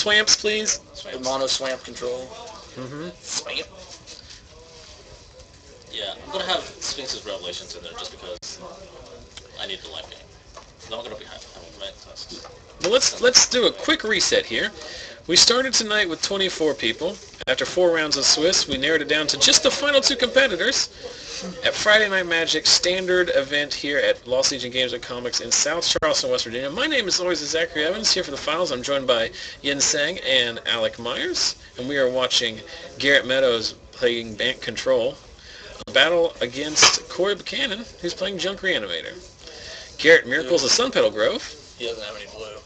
swamps, please. The mono swamp control. Mm-hmm. Swamp. Yeah, I'm gonna have Sphinx's Revelations in there just because I need the life gain. I'm not gonna be having command tests. Well, let's do a quick reset here. We started tonight with 24 people. After 4 rounds of Swiss, we narrowed it down to just the final 2 competitors at Friday Night Magic standard event here at Lost Legion Games and Comics in South Charleston, West Virginia. My name is always Zachary Evans, here for the finals. I'm joined by Yin Sang and Alec Myers, and we are watching Garrett Meadows playing Bant Control, a battle against Corey Buchanan, who's playing Junk Reanimator. Garrett Miracles of Sun Petal Grove. He doesn't have any blue.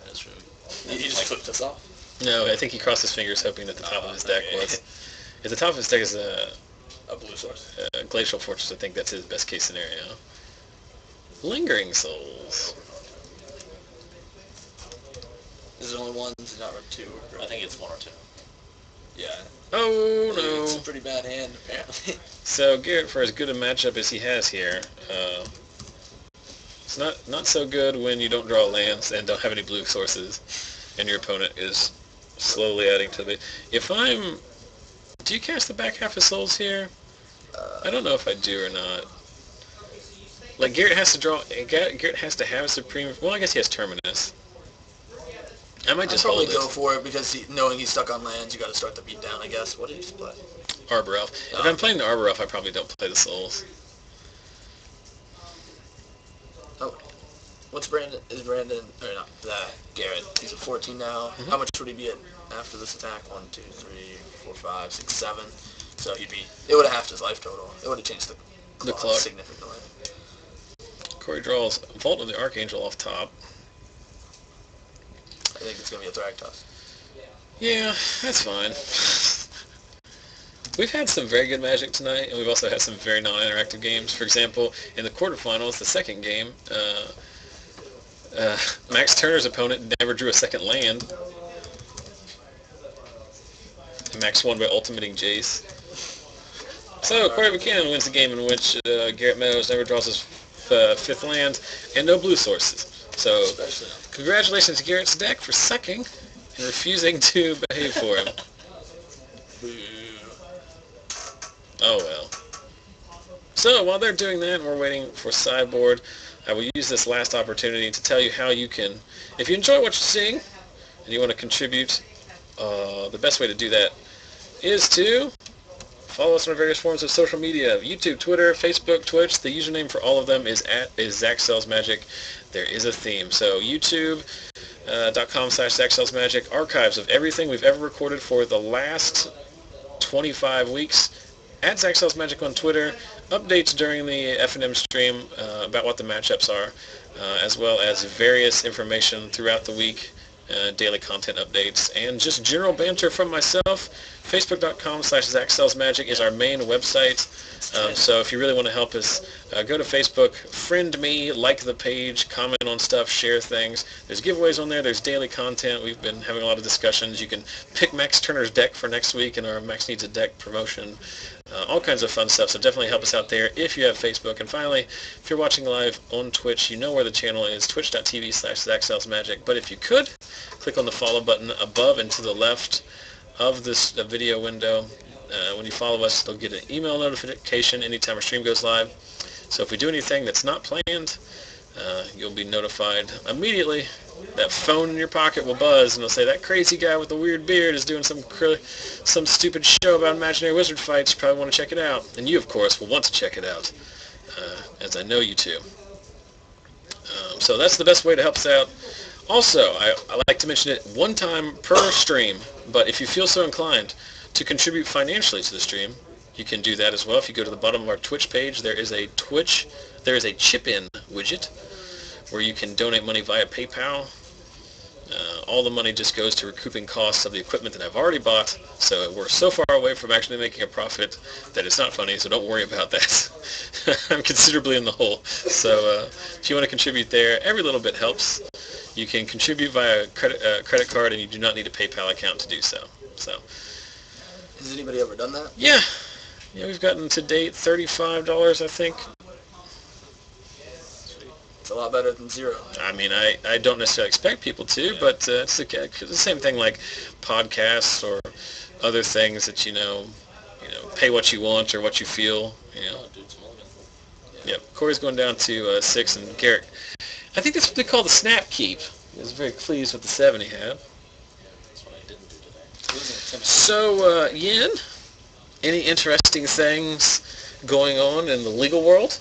That's true. He just flipped us off. No, I think he crossed his fingers hoping that the top of his deck was. If the top of his deck is a blue source. Glacial Fortress, I think that's his best case scenario. Lingering Souls. Is it only one? Is it not 2? I think it's 1 or 2. Yeah. Oh no! It's a pretty bad hand, apparently. So Garrett, for as good a matchup as he has here, it's not so good when you don't draw lands and don't have any blue sources, and your opponent is slowly adding to the. Do you cast the back half of Souls here? I don't know if I do or not. Like Garrett has to draw. Garrett has to have a Supreme. Well, I guess he has Terminus. I might just probably hold it. go for it because knowing he's stuck on lands, you got to start the beat down. I guess. What did he play? Arbor Elf. If I'm playing the Arbor Elf, I probably don't play the Souls. Oh, what's Brandon? Is Brandon or not? Garrett. He's at 14 now. Mm-hmm. How much would he be at after this attack? 1, 2, 3, 4, 5, 6, 7. So he'd be. It would have halved his life total. It would have changed the clock significantly. Corey draws Vault of the Archangel off top. I think it's gonna be a Thragtusk. Yeah, that's fine. We've had some very good Magic tonight, and we've also had some very non-interactive games. For example, in the quarterfinals, the second game, Max Turner's opponent never drew a second land. And Max won by ultimating Jace. So, Corey Buchanan wins the game in which Garrett Meadows never draws his 5th land, and no blue sources. So, congratulations to Garrett's deck for sucking and refusing to behave for him. Oh well. So, while they're doing that and we're waiting for sideboard, I will use this last opportunity to tell you how you can, if you enjoy what you're seeing and you want to contribute, the best way to do that is to follow us on our various forms of social media: YouTube, Twitter, Facebook, Twitch. The username for all of them is Zach Sells Magic. There is a theme. So YouTube.com/ZachSellsMagic. Archives of everything we've ever recorded for the last 25 weeks. At Zach Sells Magic on Twitter. Updates during the FNM stream about what the matchups are, as well as various information throughout the week. Daily content updates, and just general banter from myself. Facebook.com/ZachSellsMagic is our main website. So if you really want to help us, go to Facebook, friend me, like the page, comment on stuff, share things. There's giveaways on there. There's daily content. We've been having a lot of discussions. You can pick Max Turner's deck for next week in our Max Needs a Deck promotion. All kinds of fun stuff, so definitely help us out there if you have Facebook. And finally, if you're watching live on Twitch, you know where the channel is, twitch.tv/ZachSellsMagic. But if you could, click on the follow button above and to the left of this video window. When you follow us, you'll get an email notification anytime our stream goes live. So if we do anything that's not planned, you'll be notified immediately. That phone in your pocket will buzz, and it'll say, that crazy guy with the weird beard is doing some stupid show about imaginary wizard fights. You probably want to check it out. And you, of course, will want to check it out, as I know you too. So that's the best way to help us out. Also, I like to mention it one time per stream, but if you feel so inclined to contribute financially to the stream, you can do that as well. If you go to the bottom of our Twitch page, there is a chip-in widget where you can donate money via PayPal. All the money just goes to recouping costs of the equipment that I've already bought, so we're so far away from actually making a profit that it's not funny, so don't worry about that. I'm considerably in the hole. So if you want to contribute there, every little bit helps. You can contribute via credit card, and you do not need a PayPal account to do so. Has anybody ever done that? Yeah, we've gotten to date $35, I think. It's a lot better than 0. I mean, I don't necessarily expect people to, but it's the same thing like podcasts or other things that, pay what you want or what you feel, Yep. Corey's going down to 6, and Garrett, I think that's what they call the snap keep. He was very pleased with the 7 he had. That's what I didn't do today. So, Yin, any interesting things going on in the legal world?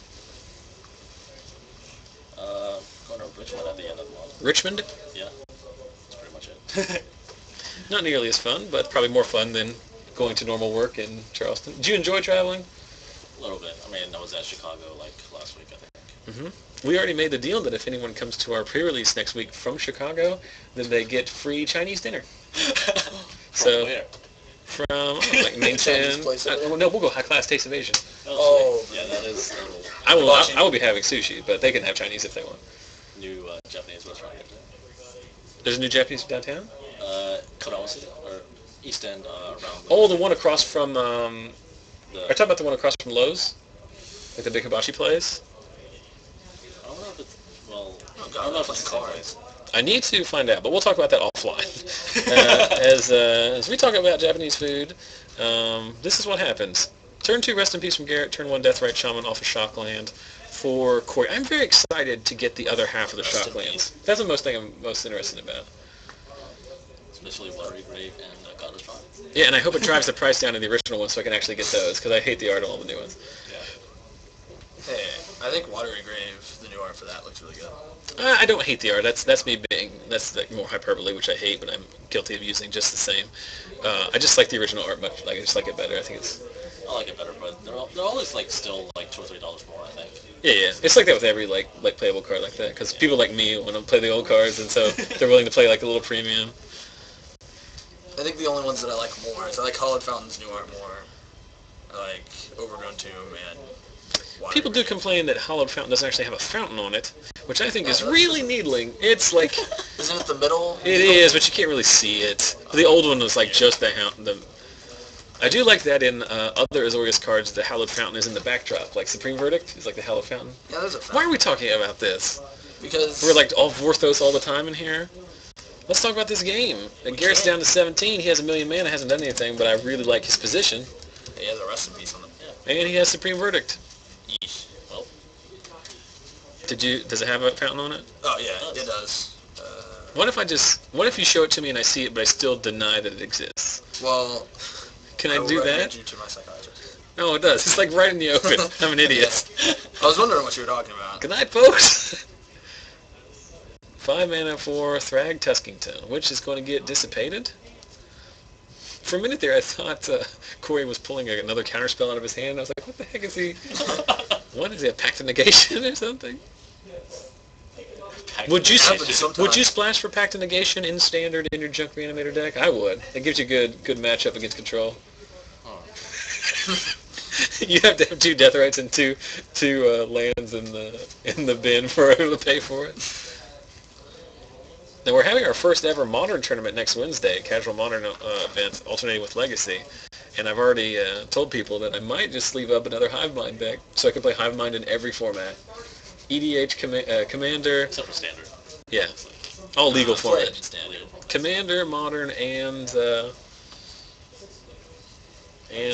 Going to Richmond at the end of the month. Richmond? Yeah, that's pretty much it. Not nearly as fun, but probably more fun than going to normal work in Charleston. Did you enjoy traveling? A little bit. I mean, I was at Chicago last week, I think. We already made the deal that if anyone comes to our pre-release next week from Chicago, then they get free Chinese dinner. From where? From like Main 10. No, we'll go High Class Taste of Asian. Oh, yeah, that is I will be having sushi, but they can have Chinese if they want. new Japanese restaurant here. There's a new Japanese downtown? Karaoke, or East End, around The one across from, are you talking about the one across from Lowe's? Like the big hibachi place? I don't know if it's, well, Oh, I God, don't know if that's it's like the same cars. place. I need to find out, but we'll talk about that offline. As we talk about Japanese food, this is what happens. Turn 2, Rest in Peace from Garrett. Turn 1, Death Right Shaman off of Shockland for Corey. I'm very excited to get the other half of the Rest in Shocklands. peace. That's the thing I'm most interested about. Especially Watery Grave and God is Strong. Yeah, and I hope it drives the price down to the original ones so I can actually get those, because I hate the art on all the new ones. Yeah. Hey, I think Watery Grave, the new art for that looks really good. I don't hate the art. That's me being, that's like more hyperbole, which I hate, but I'm guilty of using just the same. I just like the original art much. I just like it better. I think it's... I like it better, but they're always still $2 or $3 more, I think. Yeah. It's like that with every like playable card like that, because people like me want to play the old cards, and so they're willing to play like a little premium. I think the only ones that I like more is I like Hollowed Fountain's new art more. I like Overgrown Tomb and Watery People do Grave. complain that Hollowed Fountain doesn't actually have a fountain on it, which I think is really needling. It's like... Isn't it the middle? It is, but you can't really see it. The old one was like just the I do like that in other Azorius cards, the Hallowed Fountain is in the backdrop. Like Supreme Verdict is like the Hallowed Fountain. Yeah, there's a Why fountain. are we talking about this? Because We're like all Vorthos all the time in here. Let's talk about this game. Garrett's down to 17. He has 1,000,000 mana, hasn't done anything, but I really like his position. he has a Rest in Peace on them. And he has Supreme Verdict. Yeesh. Well, Does it have a fountain on it? Oh yeah, it does. What if you show it to me and I see it, but I still deny that it exists? Well, Can I will do recommend that? you to my psychiatrist. No, it does. It's like right in the open. I'm an idiot. I was wondering what you were talking about. Good night, folks. 5 mana for Thrag Tuskington, which is going to get dissipated. For a minute there, I thought Corey was pulling another counterspell out of his hand. I was like, what the heck is he? What is he, a Pact of Negation or something? Would you splash for Pact of Negation in Standard in your Junk Reanimator deck? I would. It gives you good matchup against control. You have to have 2 Death Rights and two lands in the bin for able to pay for it. Now we're having our first ever Modern tournament next Wednesday, Casual Modern event, alternating with Legacy. And I've already told people that I might just sleeve up another Hivemind deck, so I can play Hivemind in every format. EDH Commander. except for Standard. Yeah. All legal I've played format. Standard. Commander, Modern, and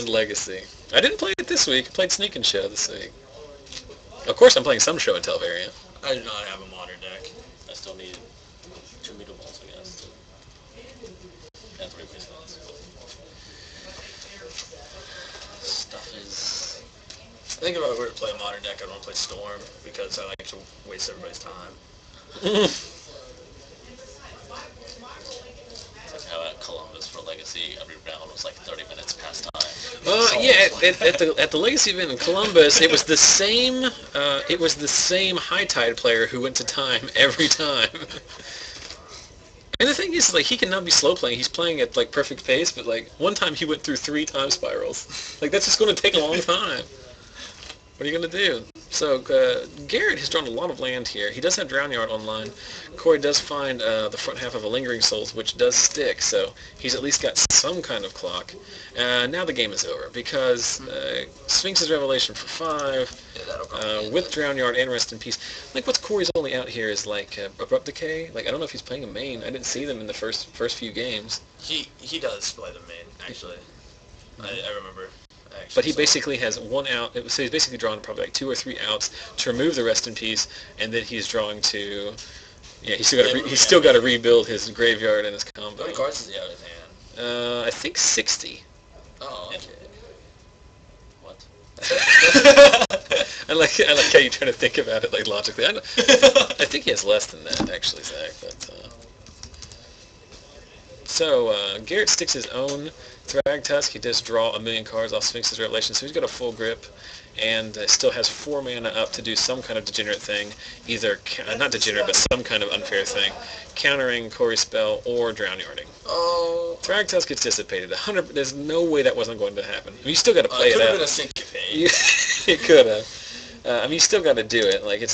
Legacy. I didn't play it this week. I played Sneak and Show this week. Of course I'm playing some Show and Tell variant. I do not have a Modern deck. I still need 2 Meadows balls, I guess. And 3 wastelands. Stuff is... I think if I were to play a Modern deck, I'd want to play Storm, because I like to waste everybody's time. It's like how at Columbus for Legacy, every round was 30 minutes past time. At the Legacy event in Columbus, it was the same. It was the same High Tide player who went to time every time. And the thing is, he can now be slow playing. He's playing at perfect pace, but one time he went through 3 time spirals. That's just going to take a long time. What are you going to do? So Garrett has drawn a lot of land here. He does have Drown Yard online. Corey does find the front half of a Lingering Souls, which does stick, so he's at least got some kind of clock. Now the game is over, because Sphinx's Revelation for 5, with Drown Yard and Rest in Peace. Like, what's Corey's only out here is, like, Abrupt Decay. Like, I don't know if he's playing a main. I didn't see them in the first few games. He does play the main, actually. I remember. But he basically has one out, so he's basically drawing probably like 2 or 3 outs to remove the Rest in Peace, and then he's drawing to, he's still got to rebuild his graveyard and his combo. How many cards does he have in his hand? I think 60. Oh, okay. What? I like how you're trying to think about it like logically. I think he has less than that actually, Zach. But so Garrett sticks his own Thrag Tusk. He does draw 1,000,000 cards off Sphinx's Revelation, so he's got a full grip, and still has 4 mana up to do some kind of degenerate thing, either not degenerate, but some kind of unfair thing, countering Corey's spell or Drown Yarding. Oh. Thrag Tusk gets dissipated. There's no way that wasn't going to happen. I mean, you still got to play it out. It could have been a syncopate. It could have. I mean, you still got to do it. Like,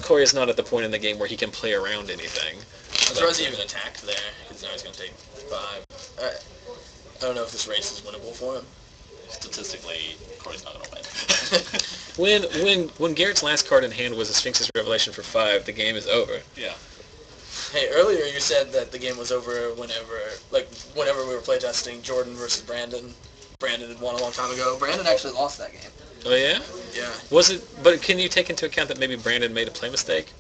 Corey is not at the point in the game where he can play around anything. I'm surprised he even attacked there, because now he's going to take 5. I don't know if this race is winnable for him. Statistically, Corey's not going to win. When Garrett's last card in hand was a Sphinx's Revelation for 5, the game is over. Yeah. Hey, earlier you said that the game was over whenever we were playtesting Jordan versus Brandon. Brandon had won a long time ago. Brandon actually lost that game. Oh yeah? Yeah. Was it? But can you take into account that maybe Brandon made a play mistake?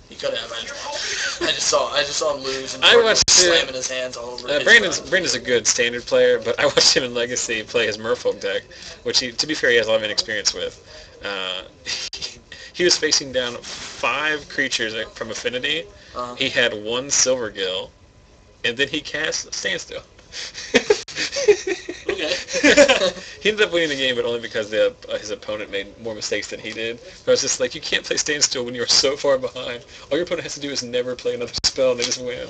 He could have. I just saw him lose and Jordan was slamming his hands all over. Brandon's a good standard player, but I watched him in Legacy play his Merfolk deck, which to be fair, he has a lot of inexperience with. He was facing down 5 creatures from Affinity. He had 1 Silvergill, and then he cast Standstill. Okay. He ended up winning the game, but only because his opponent made more mistakes than he did. But I was just like, you can't play Standstill when you're so far behind. All your opponent has to do is never play another spell, and they just win.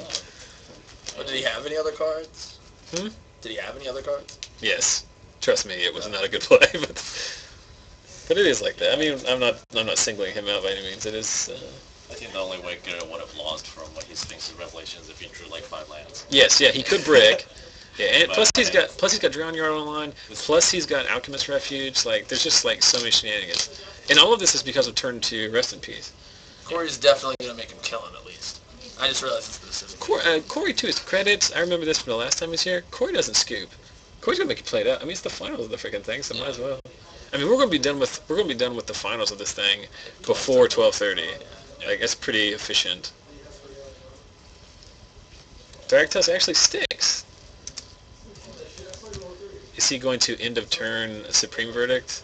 Oh, did he have any other cards? Hmm? Did he have any other cards? Yes. Trust me, it was not a good play, but it is like that. I mean, I'm not singling him out by any means. It is. I think the only way Garrett would have lost from what he thinks is Revelation is if he drew like 5 lands. Yes, yeah, he could brick. Yeah, and plus he's got Drown Yard online. Plus he's got Alchemist Refuge. Like, there's just like so many shenanigans, and all of this is because of turn 2 Rest in Peace. Corey's definitely gonna make him kill him at least. I just realized this isn't. Corey, to his credits, I remember this from the last time he was here. Corey doesn't scoop. Corey's gonna make you play it out. I mean, it's the finals of the freaking thing, so might as well. I mean, we're gonna be done with the finals of this thing before 12:30. Like, that's pretty efficient. Thrag Tusk actually sticks. Is he going to end of turn Supreme Verdict?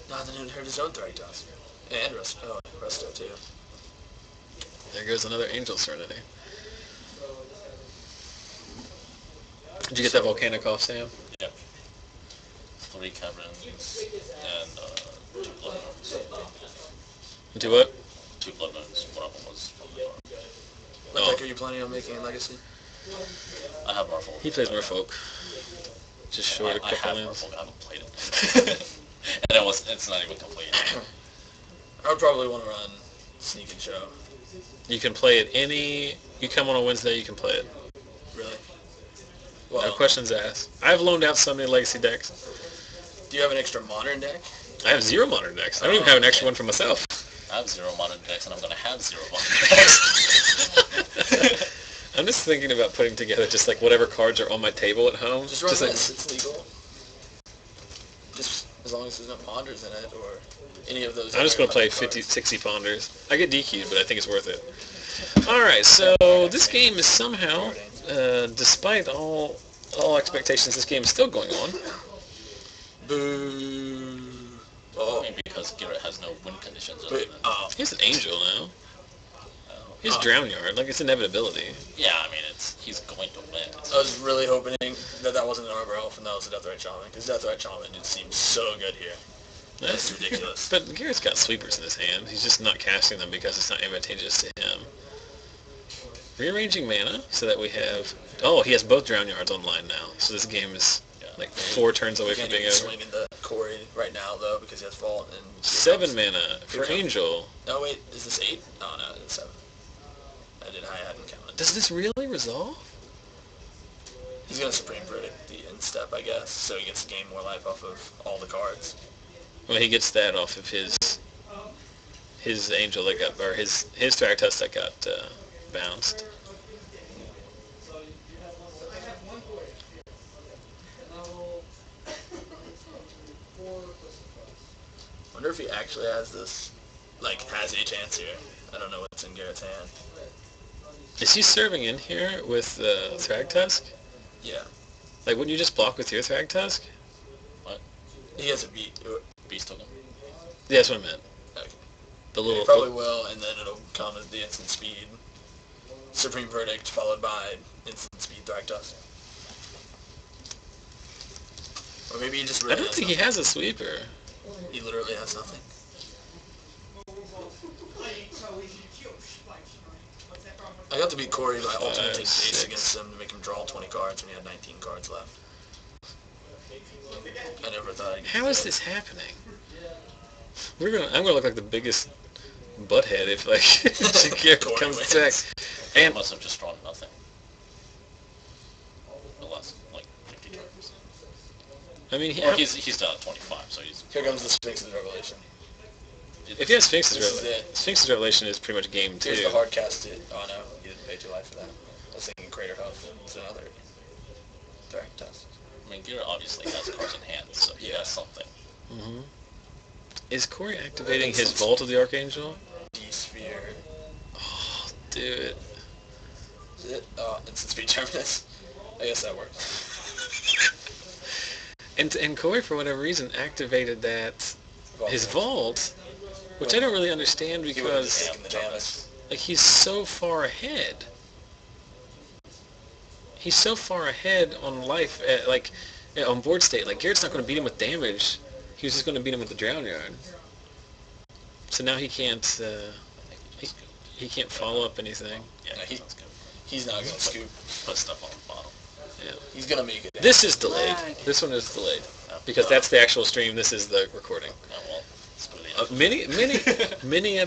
No, then he heard his own Thrag Tusk. And Resto too. There goes another Angel Serenity. Did you get that volcanic off, Sam? Yeah. 3 caverns and 2 blood moons. Do what? 2 blood moons. One of them was from the door. What deck are you planning on making in Legacy? I have Merfolk. He plays Merfolk. Just short a I couple have lands. Merfolk. I haven't played it. And it's not even complete. I would probably want to run Sneak and Show. You can play it you come on a Wednesday, you can play it. Really? No Well, questions asked. I've loaned out so many Legacy decks. do you have an extra Modern deck? I have 0 modern decks. I don't even have an extra one for myself. I have 0 modern decks, and I'm going to have 0 modern decks. I'm just thinking about putting together just like whatever cards are on my table at home. Just run like, this. It's legal. Just as long as there's no Ponders in it or any of those. I'm just going to play 50, 60 Ponders. I get DQ'd, but I think it's worth it. Alright, so this game is somehow, despite all expectations, this game is still going on. Boo. I mean, because Garrett has no win conditions. Wait, He has an Angel now. He has Drown Yard. Like, it's inevitability. Yeah, I mean, he's going to win. I was really hoping that wasn't an Arbor Elf and that was a Deathrite Shaman, because Deathrite Shaman just seems so good here. That's ridiculous. But Garrett's got sweepers in his hand. He's just not casting them because it's not advantageous to him. Rearranging mana so that we have... Oh, he has both Drown Yards online now. So this game is like 4 turns away from being over. Swinging the Corey right now, though, because he has Vault and... 7 mana for Angel. No, wait, is this 8? Oh, no, it's 7. I hadn't counted. Does this really resolve? He's going to Supreme Verdict the instep, I guess, so he gets to gain more life off of all the cards. Well, he gets that off of his Angel that got, or his Thragtusk that got bounced. I wonder if he actually has this, like, has a chance here. I don't know what's in Garrett's hand. Is he serving in here with the Thragtusk? Yeah. Like, wouldn't you just block with your Thragtusk? What? He has a Beast token? Yeah, that's what I meant. Okay. The little... He probably will, and then it'll come as the instant speed. Supreme Verdict followed by instant speed Thragtusk. Or maybe he just really I don't think he has a sweeper. He literally has nothing. I got to beat Corey by alternating base against him to make him draw 20 cards when he had 19 cards left. I never thought I'd... How is this happening? I'm gonna look like the biggest butthead if like Garrett comes back. And must have just drawn nothing. The last like 50 turns. I mean, he's down at 25, so he's... Here comes the Sphinx of the Revelation. If he has Sphinx's Revelation is pretty much game 2. Here's the hard casted. Oh no, you didn't pay 2 life for that. I was thinking Crater Hoof. It's another Thragtusk. I mean, Garrett obviously has cards in hand, so he has something. Mm-hmm. Is Corey activating his Vault of the Archangel? D-Sphere. Oh, dude. Is it? Oh, instant speed Terminus. I guess that works. And Corey, for whatever reason, activated his Vault, which I don't really understand because like he's so far ahead. He's so far ahead on life, on board state. Like Garrett's not going to beat him with damage. He was just going to beat him with the Drown Yard. So now he can't. He can't follow up anything. Yeah, he's not going to scoop. Put stuff on the bottom. Yeah. He's going to make it. This is delayed. This one is delayed because that's the actual stream. This is the recording. Many a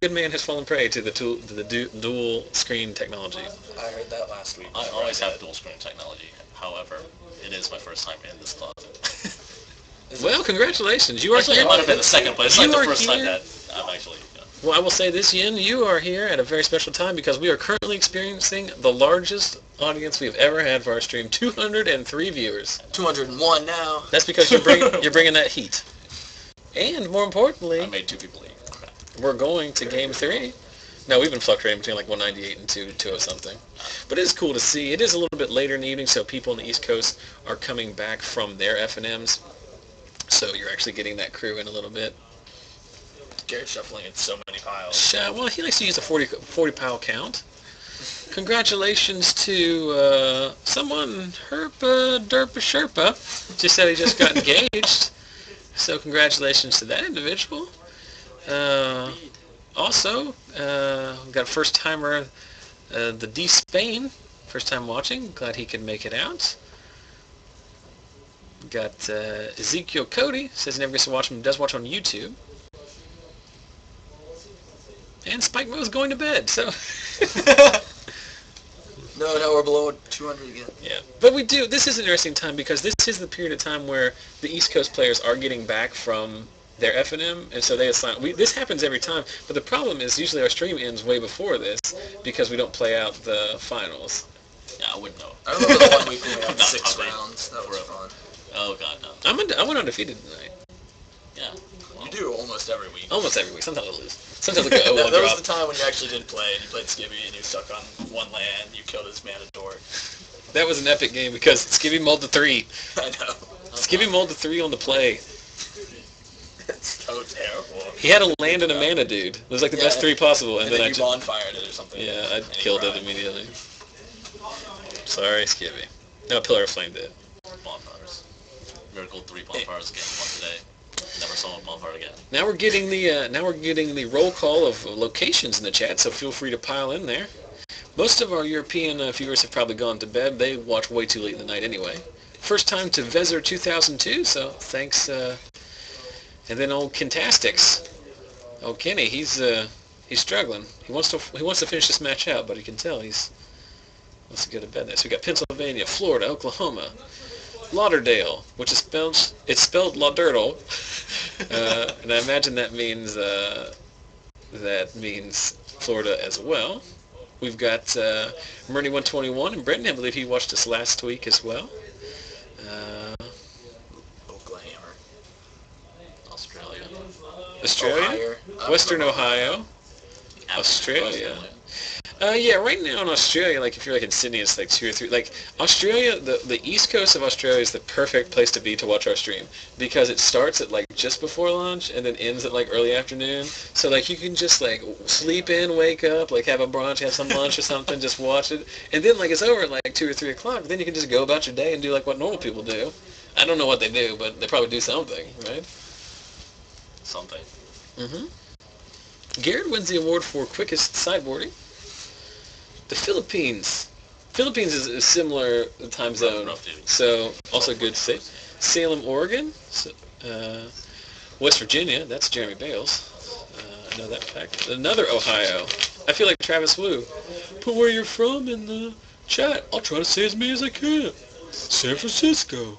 good man has fallen prey to the dual screen technology. I heard that last week. I always have dual screen technology. However, it is my first time in this closet. Well, congratulations. You are actually, here. It might have been the second, but it's like the first time here. that I'm actually... Well, I will say this, Yin, you are here at a very special time because we are currently experiencing the largest audience we've ever had for our stream, 203 viewers. 201 now. That's because you're bringing that heat. And more importantly, I made 2 people leave. We're going to Game 3. Now, we've been fluctuating between like 198 and 200 something. But it is cool to see. It is a little bit later in the evening, so people on the East Coast are coming back from their FNMs. So you're actually getting that crew in a little bit. Garrett shuffling in so many piles. Well, he likes to use a 40 pile count. Congratulations to someone, Herpa Derpa Sherpa, just said he just got engaged. So congratulations to that individual. Also, we've got a first-timer, the D Spain, first time watching. Glad he could make it out. Got Ezekiel Cody, says he never gets to watch him, does watch on YouTube. And Spike Mo's going to bed, so... No, we're below 200 again. Yeah, but this is an interesting time because this is the period of time where the East Coast players are getting back from their FNM, and so they assign... this happens every time, but the problem is usually our stream ends way before this because we don't play out the finals. Yeah, I wouldn't know. I remember the one week when we had 6 rounds. That was fun. Oh, God, no. I went undefeated tonight. Yeah. You do almost every week. Almost every week. Sometimes I lose. Sometimes I go 0-1 That was the time when you actually did play, and you played Skibby, and you stuck on one land, you killed his Matador. That was an epic game because Skibby mulled to 3. I know. Skibby mulled to 3 on the play. It's so terrible. He had a land and a mana, dude. It was like the best 3 possible, and then I you bonfired it or something. Yeah, I killed it immediately. Sorry, Skibby. No, Pillar of Flame did. Bonfires. Miracle 3 bonfires game 1 today. Never saw a bonfire again. Now we're getting the roll call of locations in the chat, so feel free to pile in there. Most of our European viewers have probably gone to bed. They watch way too late in the night anyway. First time to Vezzer 2002, so thanks. And then old Kintastics. Oh, Kenny, he's struggling. He wants to finish this match out, but you can tell he wants to go to bed there. So we got Pennsylvania, Florida, Oklahoma, Lauderdale, which is spelled Lauderdale, and I imagine that means Florida as well. We've got Murney 121 and Brenton. I believe he watched us last week as well. Oklahoma. Australia. Australia? Western Ohio. Australia. Yeah, right now in Australia, like if you're like in Sydney, it's like 2 or 3. Like Australia, the east coast of Australia is the perfect place to be to watch our stream because it starts at like just before lunch and then ends at like early afternoon. So like you can just like sleep in, wake up, like have a brunch, have some lunch or something, just watch it, and then like it's over at like 2 or 3 o'clock. Then you can just go about your day and do like what normal people do. I don't know what they do, but they probably do something, right? Something. Mm-hmm. Garrett wins the award for quickest sideboarding. The Philippines. Philippines is a similar time zone, so also good state. Salem, Oregon. West Virginia, that's Jeremy Bales. I know that fact. Another Ohio. I feel like Travis Wu. Put where you're from in the chat. I'll try to say as many as I can. San Francisco.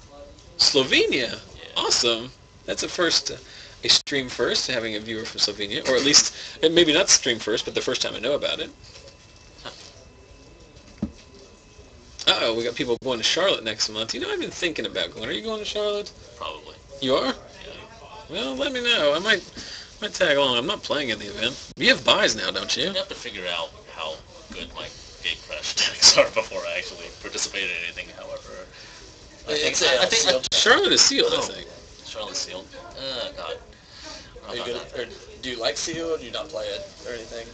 Slovenia. Awesome. That's a first, a stream first, having a viewer from Slovenia. Or at least, maybe not stream first, but the first time I know about it. Uh-oh, we got people going to Charlotte next month. You know, I've been thinking about going. Are you going to Charlotte? Probably. You are? Yeah. Well, let me know. I might tag along. I'm not playing at the event. You have buys now, don't you? I have to figure out how good my gate crash tactics are before I actually participate in anything, however. I think Charlotte is sealed, I Oh. think. Charlotte's sealed. God. Are you good? Or do you like Seal, or do you not play it, or anything?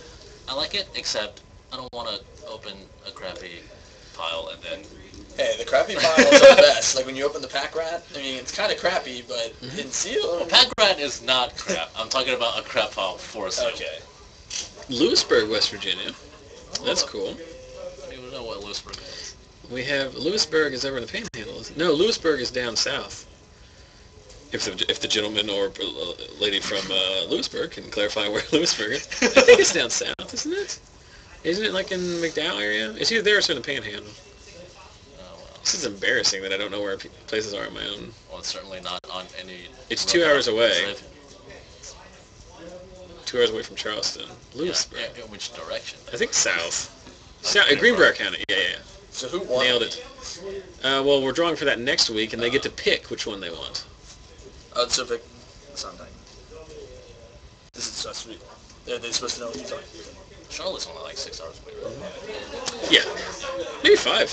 I like it, except I don't want to open a crappy pile and then... Hey, the crappy piles are the best. Like when you open the pack rat, I mean, it's kind of crappy, but in Seal... Well, pack rat is not crap. I'm talking about a crap pile for a seal. Okay. Lewisburg, West Virginia. That's cool. I don't even know what Lewisburg is. We have Lewisburg is over in the Panhandle. No, Lewisburg is down south. If the gentleman or lady from Lewisburg can clarify where Lewisburg is. I think it's down south, isn't it? Isn't it like in McDowell area? It's either there or it's in the Panhandle. Oh, well. This is embarrassing that I don't know where places are on my own. Well, it's certainly not on any... It's 2 hours away. 2 hours away from Charleston. Lewisburg. Yeah, in which direction? I think south. Greenbrier County. Yeah. So who won? Nailed it. Well, we're drawing for that next week, and they get to pick which one they want. Oh, so pick something. This is supposed to be... They're supposed to know what you're talking about. Charlotte's only like 6 hours away. Yeah. Maybe 5. I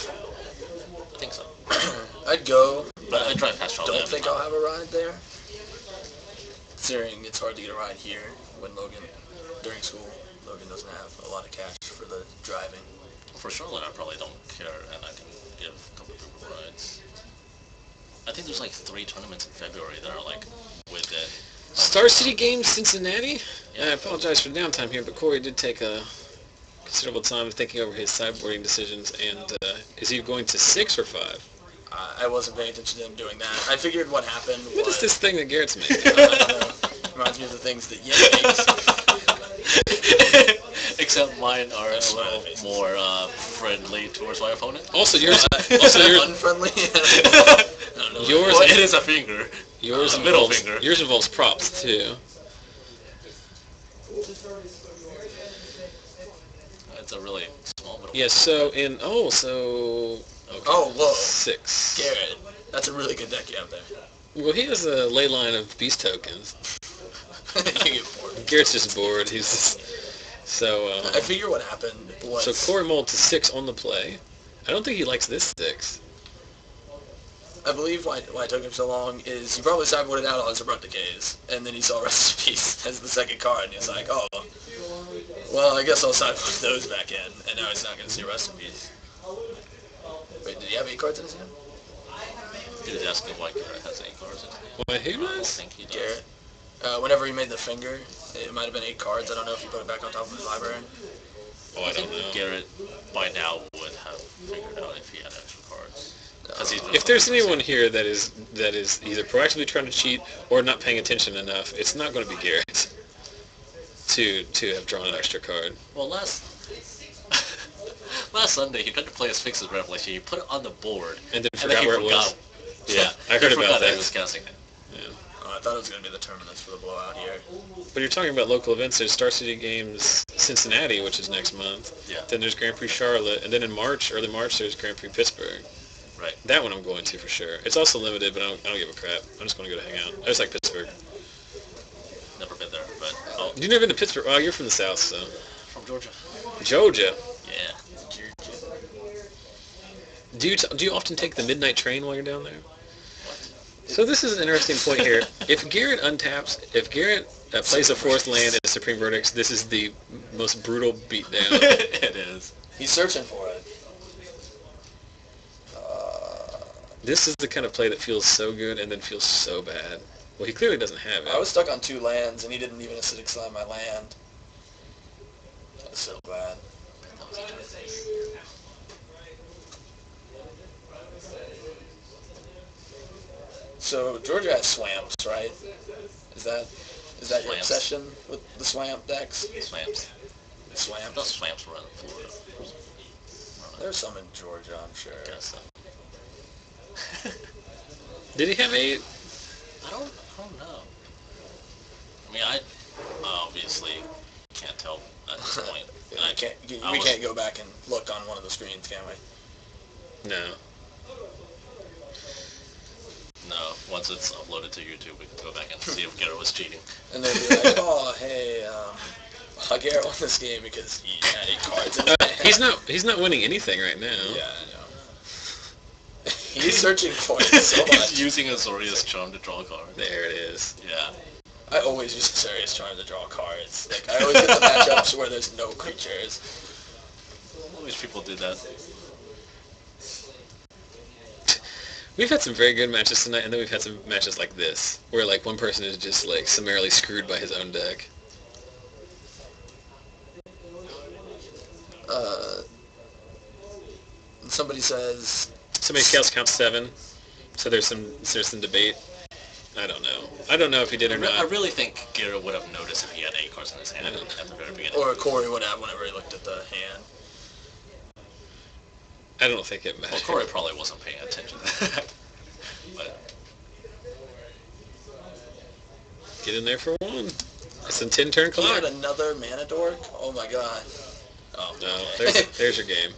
think so. I'd go, But I drive past Charlotte. don't think I'll have a ride there. Considering it's hard to get a ride here when during school, Logan doesn't have a lot of cash for the driving. For Charlotte, I probably don't care, and I can give a couple of people rides. I think there's like 3 tournaments in February that are like with it. Star City Games, Cincinnati. Yeah. I apologize for the downtime here, but Corey did take a considerable time thinking over his sideboarding decisions, and is he going to 6 or 5? I wasn't paying attention to him doing that. I figured what happened was... What is this thing that Garrett's making? I don't know. Reminds me of the things that Yen makes. Except mine are a little more friendly towards my opponent. Also, yours. Unfriendly? I don't know. Yours. Well, it is a finger. Yours a middle involves, finger. Yours involves props too. It's a really small middle. Yes. So in okay, Oh, whoa. 6. Garrett, that's a really good deck you have there. Well, he has a ley line of beast tokens. You get bored. Garrett's just bored. He's just, so. I figure what happened was... So Corey mulled to 6 on the play. I don't think he likes this 6. I believe why it took him so long is he probably sideboarded out all his abrupt decays, and then he saw Rest in Peace as the second card, and he's like, oh, well, I guess I'll sideboard those back in, and now he's not going to see Rest in Peace. Wait, did he have 8 cards in his hand? He was asking why Garrett has 8 cards in his hand. Why, who I don't does? think he does. Garrett. Whenever he made the finger, it might have been 8 cards. I don't know if he put it back on top of his library. Oh, I don't know. Garrett, by now, would have figured out if he had extra cards. Because he's If there's anyone here that is either proactively trying to cheat or not paying attention enough, it's not going to be Garrett to have drawn an extra card. Well, last Sunday he tried to play his Fixes Revelation. He put it on the board, and then forgot where it was. Yeah, I heard about that. He was casting it. Yeah. Oh, I thought it was going to be the terminus for the blowout here. But you're talking about local events. There's Star City Games Cincinnati, which is next month. Yeah. Then there's Grand Prix Charlotte, and then in March, early March, there's Grand Prix Pittsburgh. Right. That one I'm going to for sure. It's also limited, but I don't give a crap. I'm just going to go to hang out. I just like Pittsburgh. Never been there, but You've never been to Pittsburgh? Oh, you're from the South, so. From Georgia. Georgia. Yeah, Georgia. Do you often take the midnight train while you're down there? So this is an interesting point here. If Garrett untaps, if Garrett plays a fourth land in Supreme Verdicts, this is the most brutal beatdown. It is. He's searching for it. This is the kind of play that feels so good and then feels so bad. Well, he clearly doesn't have it. I was stuck on 2 lands, and he didn't even acidic slime my land. That was so bad. So Georgia has swamps, right? Is that your Swamps. obsession with the swamp decks? Swamps. Swamps. Those swamps were in Florida. There's some in Georgia, I'm sure. Guess so. Did he have 8? I don't know. I mean, I obviously can't tell at this point. We can't go back and look on one of the screens, can we? No. No, once it's uploaded to YouTube, we can go back and see if Garrett was cheating. And then be like, oh, hey, Garrett won this game because he had 8 cards in his hand. He's not winning anything right now. Yeah, I know. He's searching for it so much. He's using Azorius Charm to draw a card. There it is. Yeah. I always use Azorius Charm to draw cards. Like, I always get the matchups where there's no creatures. I wish people did that. We've had some very good matches tonight, and then we've had some matches like this, where like one person is just like summarily screwed by his own deck. Somebody says... Somebody else counts 7, so there's some debate. I don't know if he did or not. I really think Garrett would have noticed if he had 8 cards in his hand at the very beginning. Or Corey would have whenever he looked at the hand. I don't think it matters. Well, Corey probably wasn't paying attention to that. But get in there for one. It's a 10-turn He clock. had another mana dork? Oh my god. Oh, No, okay. there's your game.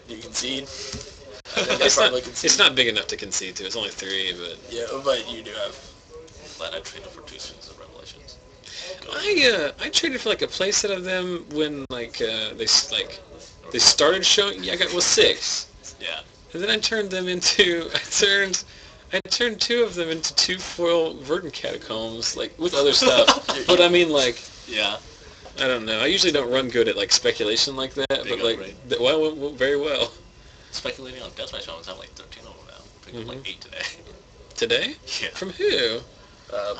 You concede? I think I probably concede. It's not big enough to concede to. It's only 3, but... Yeah, but you do have... glad I traded for 2 Sphinx of Revelations. I traded for like a playset of them when they started showing. Yeah, I got 6. Yeah. And then I turned them into. I turned 2 of them into 2 foil Verdant Catacombs, like with other stuff. But I mean, like. Yeah. I don't know. I usually don't run good at like speculation like that, Big but like, well, very well. Speculating on Death by Shamans, I have like 13 of them now. Picked up like 8 today. Today? Yeah. From who?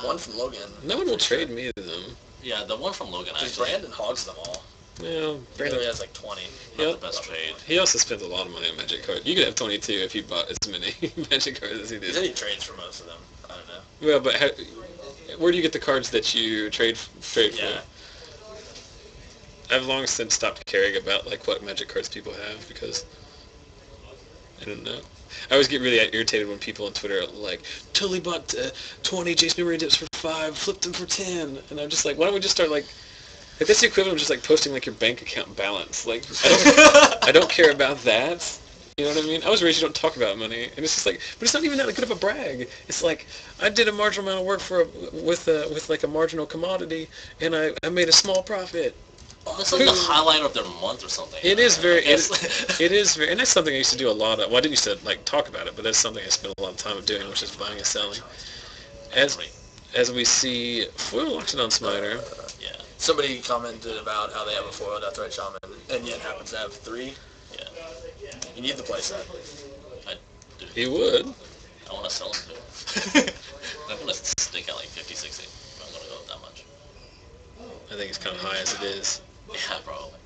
One from Logan. No one will trade me them. Yeah, the one from Logan Because actually. Brandon hogs them all. Well, He Brandon. only has like 20. Not the best trade. He also spends a lot of money on Magic cards. You could have 22 if he bought as many Magic cards as he He did. said he trades for most of them. I don't know. Well, but where do you get the cards that you trade for? Yeah. I've long since stopped caring about like what Magic cards people have because I don't know. I always get really irritated when people on Twitter are like, totally bought 20 Jace Memory Dips for 5, flipped them for 10, and I'm just like, why don't we just start like that's the equivalent of just like posting like your bank account balance. Like I don't care about that. You know what I mean? I was raised you don't talk about money, and it's just like, but it's not even that good of a brag. It's like I did a marginal amount of work with like a marginal commodity, and I made a small profit. That's like the highlight of their month or something. It is very, it is very, and that's something I used to do a lot of. Well, I didn't used to like talk about it, but that's something I spent a lot of time doing, which is buying and selling. As we see foil auction on Smiter. Yeah. Somebody commented about how they have a foil Deathrite Shaman, and yet happens to have 3. Yeah. You need the playset. I do. He would. I want to sell them too. I'm going to stick at like 50, 60. I'm going to go that much. I think it's kind of high as it is. Yeah, probably.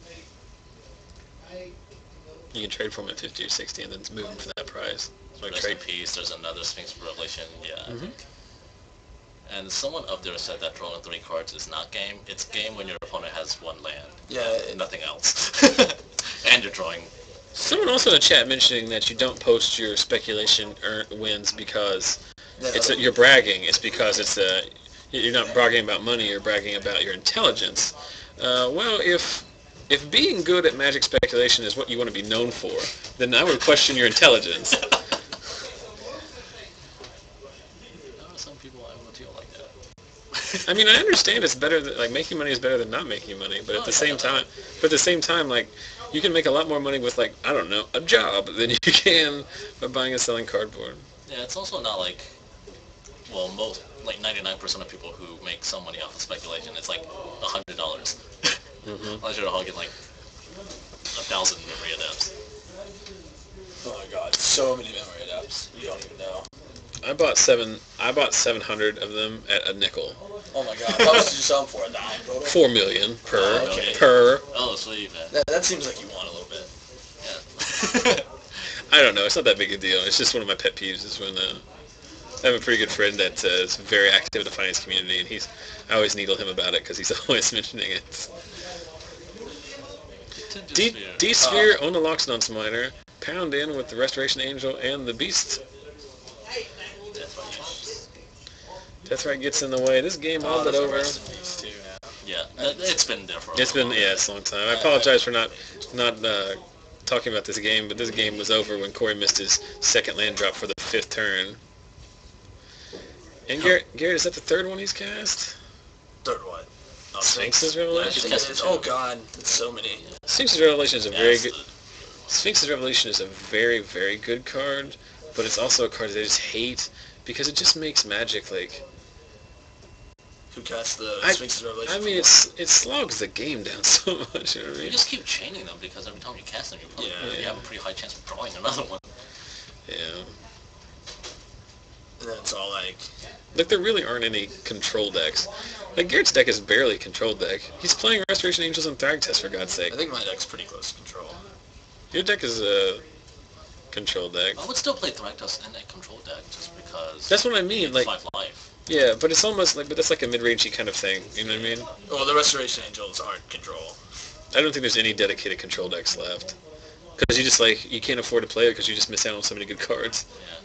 You can trade for him at 50 or 60 and then move him for that price. Rest in Peace. There's another Sphinx Revelation. Yeah. Mm-hmm. And someone up there said that drawing 3 cards is not game. It's game when your opponent has 1 land. Yeah. Nothing else. And you're drawing. Someone also in the chat mentioning that you don't post your speculation wins because you're bragging. It's because you're not bragging about money. You're bragging about your intelligence. Well, if being good at Magic speculation is what you want to be known for, then I would question your intelligence. Some people I won't feel like that. I mean, I understand it's better like making money is better than not making money, but at the same time, like you can make a lot more money with like I don't know a job than you can by buying and selling cardboard. Yeah, it's also not like most 99% of people who make some money off of speculation, it's like $100. Mm-hmm. Unless you're hogging like 1,000 memory adepts. Oh my god, so many memory adepts. You don't even know. I bought 700 of them at a nickel. Oh my god, how much did you sell them for? A dime total? 4 million per. Oh, okay. Oh, sweet, man. That seems like you want a little bit. Yeah. I don't know. It's not that big a deal. It's just one of my pet peeves is when I have a pretty good friend that is very active in the finance community, and I always needle him about it because he's always mentioning it. D-Sphere on the Loxodon Smiter, pound in with the Restoration Angel and the Beast. Deathrite gets in the way. This game all but over. Yeah, it's been there for a It's a long time. I apologize for not talking about this game, but this game was over when Corey missed his second land drop for the 5th turn. And Garrett, is that the 3rd one he's cast? 3rd one. Sphinx's Revelation? Oh god, it's so many. Sphinx's Revelation is a very good... Sphinx's Revelation is a very, very good card, but it's also a card that I just hate because it just makes Magic like... Who cast the Sphinx's Revelation? I mean, it slogs the game down so much, you know what I mean? You just keep chaining them because every time you cast them, you have a pretty high chance of drawing another one. Yeah. And then it's all like... Like, there really aren't any control decks. Like, Garrett's deck is barely a control deck. He's playing Restoration Angels and Thragtest, for God's sake. I think my deck's pretty close to control. Your deck is a control deck. I would still play Thragtest in a control deck just because... That's what I mean, like... 5 life. Yeah, but it's almost like... But that's like a mid-rangey kind of thing, you know what I mean? Well, the Restoration Angels aren't control. I don't think there's any dedicated control decks left. Because you just, like, you can't afford to play it because you just miss out on so many good cards. Yeah.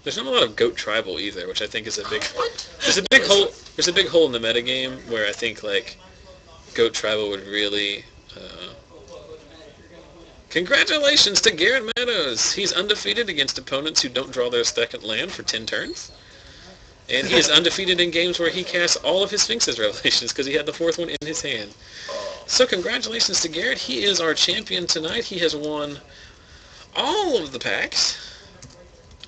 There's not a lot of Goat Tribal either, which I think is a big... What? There's a big hole in the metagame where I think, like, Goat Tribal would really... Congratulations to Garrett Meadows! He's undefeated against opponents who don't draw their 2nd land for 10 turns. And he is undefeated in games where he casts all of his Sphinx's Revelations because he had the 4th one in his hand. So congratulations to Garrett. He is our champion tonight. He has won all of the packs.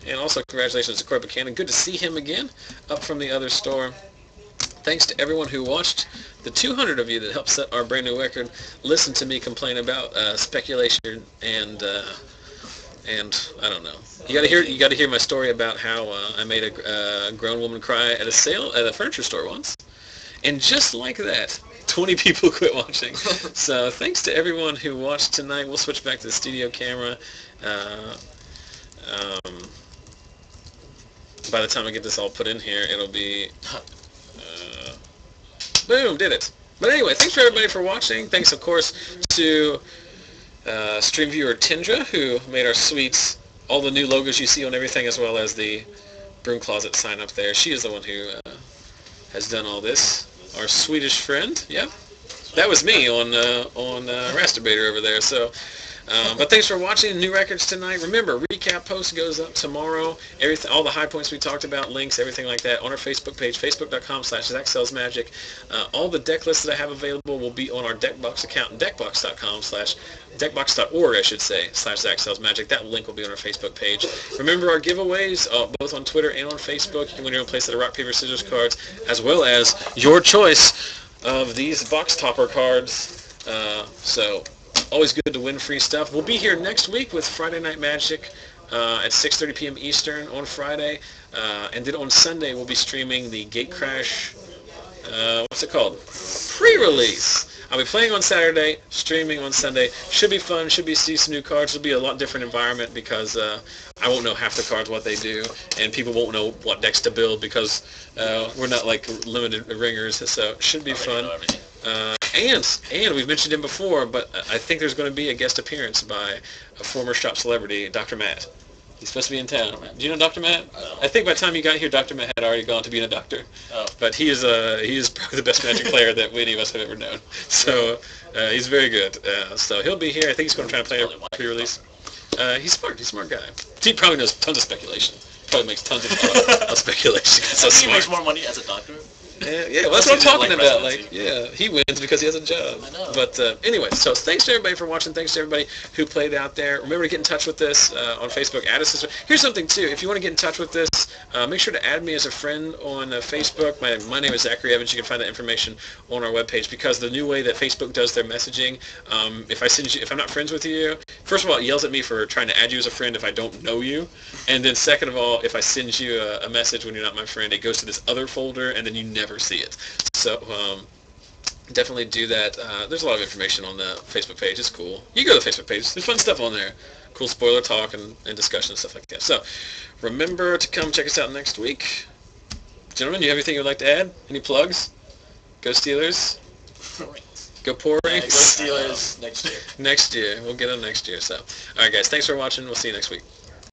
And also congratulations to Corey Buchanan. Good to see him again up from the other store. Thanks to everyone who watched. The 200 of you that helped set our brand new record. Listen to me complain about speculation and I don't know. You got to hear my story about how I made a grown woman cry at a sale at a furniture store once. And just like that, 20 people quit watching. So thanks to everyone who watched tonight. We'll switch back to the studio camera. By the time I get this all put in here, it'll be... boom, did it. But anyway, thanks for everybody for watching. Thanks, of course, to stream viewer Tindra, who made our sweets, all the new logos you see on everything, as well as the Broom Closet sign up there. She is the one who has done all this. Our Swedish friend, yep. That was me on Rasterbaiter over there, so... but thanks for watching New Records tonight. Remember, recap post goes up tomorrow. All the high points we talked about, links, everything like that, on our Facebook page, facebook.com/ZachSellsMagic. All the deck lists that I have available will be on our Deckbox account, deckbox.org, I should say, /ZachSellsMagic. That link will be on our Facebook page. Remember our giveaways, both on Twitter and on Facebook. You can win your own place at rock, paper, scissors cards, as well as your choice of these box topper cards. So... Always good to win free stuff. We'll be here next week with Friday Night Magic at 6:30 p.m. Eastern on Friday. And then on Sunday, we'll be streaming the Gate Crash, what's it called? pre-release. I'll be playing on Saturday, streaming on Sunday. Should be fun. Should be see some new cards. It'll be a lot different environment because I won't know half the cards what they do, and people won't know what decks to build because we're not like limited ringers. So it should be fun. And we've mentioned him before, but I think there's going to be a guest appearance by a former shop celebrity, Dr. Matt. He's supposed to be in town. Do you know Dr. Matt? No. I think by the time you got here, Dr. Matt had already gone to being a doctor. Oh. But he is probably the best Magic player that any of us have ever known. So he's very good. So he'll be here. I think he's going to try and play a pre-release. He's smart. He's a smart guy. He probably knows tons of speculation. Probably makes tons of speculation. So he makes more money as a doctor. Yeah, well, that's what I'm talking about. Residency. He wins because he has a job. I know. But anyway, so thanks to everybody for watching. Thanks to everybody who played out there. Remember to get in touch with us on Facebook. Add us. Here's something too. If you want to get in touch with this, make sure to add me as a friend on Facebook. My name is Zachary Evans. You can find that information on our webpage because the new way that Facebook does their messaging, if I'm not friends with you, first of all, it yells at me for trying to add you as a friend if I don't know you, and then second of all, if I send you a message when you're not my friend, it goes to this other folder and then you never see it. So definitely do that. There's a lot of information on the Facebook page. It's cool. You go to the Facebook page. There's fun stuff on there. Cool spoiler talk and discussion and stuff like that. So remember to come check us out next week. Gentlemen, you have anything you'd like to add? Any plugs? Go Steelers. Go Poor Rings. Go Steelers next year. Next year. We'll get them next year. So, all right, guys. Thanks for watching. We'll see you next week.